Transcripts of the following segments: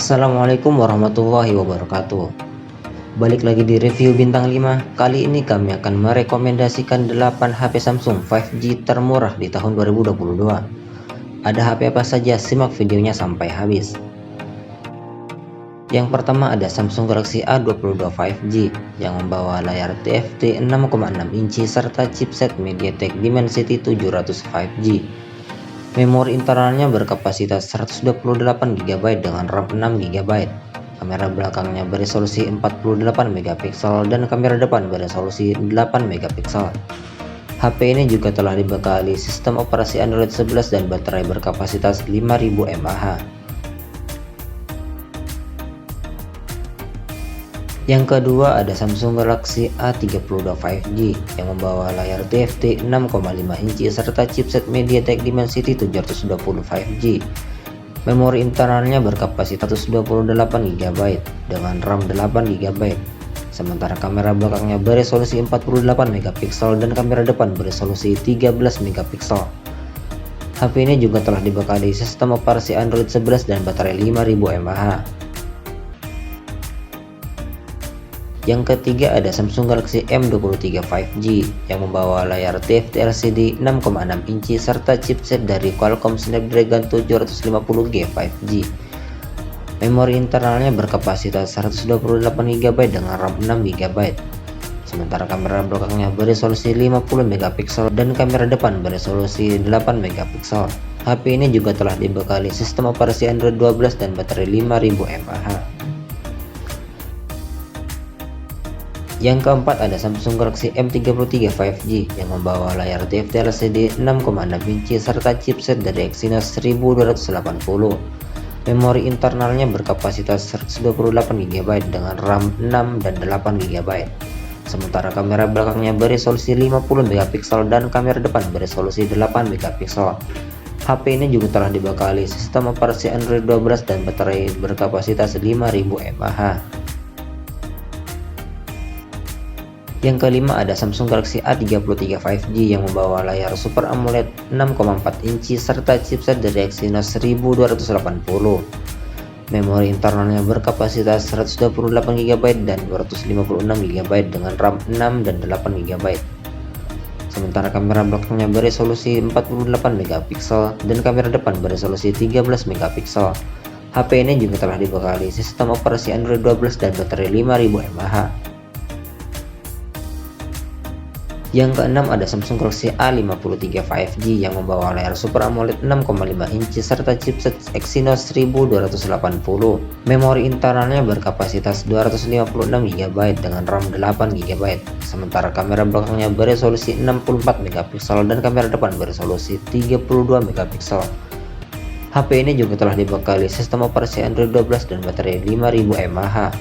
Assalamualaikum warahmatullahi wabarakatuh. Balik lagi di review bintang 5. Kali ini kami akan merekomendasikan 8 HP Samsung 5G termurah di tahun 2022. Ada HP apa saja? Simak videonya sampai habis. Yang pertama ada Samsung Galaxy A22 5G yang membawa layar TFT 6,6 inci serta chipset MediaTek Dimensity 700 5G. Memori internalnya berkapasitas 128 GB dengan RAM 6 GB. Kamera belakangnya beresolusi 48 megapiksel dan kamera depan beresolusi 8 megapiksel. HP ini juga telah dibekali sistem operasi Android 11 dan baterai berkapasitas 5000 mAh. Yang kedua ada Samsung Galaxy A32 5G yang membawa layar TFT 6,5 inci serta chipset MediaTek Dimensity 720 5G. Memori internalnya berkapasitas 128 GB dengan RAM 8 GB. Sementara kamera belakangnya beresolusi 48 megapiksel dan kamera depan beresolusi 13 megapiksel. HP ini juga telah dibekali sistem operasi Android 11 dan baterai 5000 mAh. Yang ketiga ada Samsung Galaxy M23 5G yang membawa layar TFT LCD 6,6 inci serta chipset dari Qualcomm Snapdragon 750G 5G. Memori internalnya berkapasitas 128 GB dengan RAM 6 GB. Sementara kamera belakangnya beresolusi 50 megapiksel dan kamera depan beresolusi 8 megapiksel. HP ini juga telah dibekali sistem operasi Android 12 dan baterai 5000 mAh. Yang keempat ada Samsung Galaxy M33 5G yang membawa layar TFT LCD 6,6 inci serta chipset dari Exynos 1280. Memori internalnya berkapasitas 128 GB dengan RAM 6 dan 8 GB. Sementara kamera belakangnya beresolusi 50 megapiksel dan kamera depan beresolusi 8 megapiksel. HP ini juga telah dibekali sistem operasi Android 12 dan baterai berkapasitas 5000 mAh. Yang kelima ada Samsung Galaxy A33 5G yang membawa layar Super AMOLED 6,4 inci serta chipset dari Exynos 1280. Memori internalnya berkapasitas 128 GB dan 256 GB dengan RAM 6 dan 8 GB. Sementara kamera belakangnya beresolusi 48 megapiksel dan kamera depan beresolusi 13 megapiksel. HP ini juga telah dibekali sistem operasi Android 12 dan baterai 5000 mAh. Yang keenam ada Samsung Galaxy A53 5G yang membawa layar Super AMOLED 6,5 inci serta chipset Exynos 1280. Memori internalnya berkapasitas 256 GB dengan RAM 8 GB. Sementara kamera belakangnya beresolusi 64 megapiksel dan kamera depan beresolusi 32 megapiksel. HP ini juga telah dibekali sistem operasi Android 12 dan baterai 5000 mAh.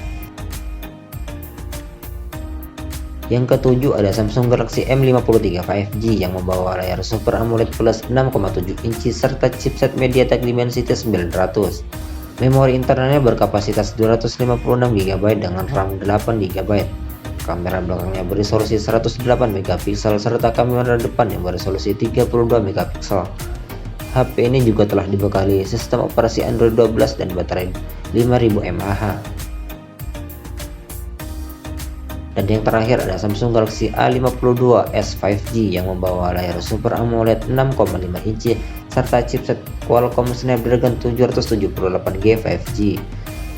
Yang ketujuh ada Samsung Galaxy M53 5G yang membawa layar Super AMOLED Plus 6,7 inci serta chipset MediaTek Dimensity 900. Memori internalnya berkapasitas 256 GB dengan RAM 8 GB. Kamera belakangnya beresolusi 108 megapiksel serta kamera depan yang beresolusi 32 megapiksel. HP ini juga telah dibekali sistem operasi Android 12 dan baterai 5000 mAh. Dan yang terakhir ada Samsung Galaxy A52s 5G yang membawa layar Super AMOLED 6,5 inci serta chipset Qualcomm Snapdragon 778G 5G.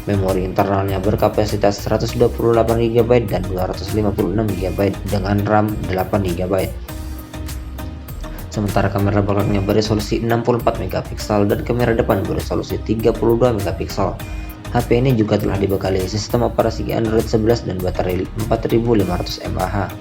Memori internalnya berkapasitas 128 GB dan 256 GB dengan RAM 8 GB. Sementara kamera belakangnya beresolusi 64 megapiksel dan kamera depan beresolusi 32 megapiksel. HP ini juga telah dibekali sistem operasi Android 11 dan baterai 4500 mAh.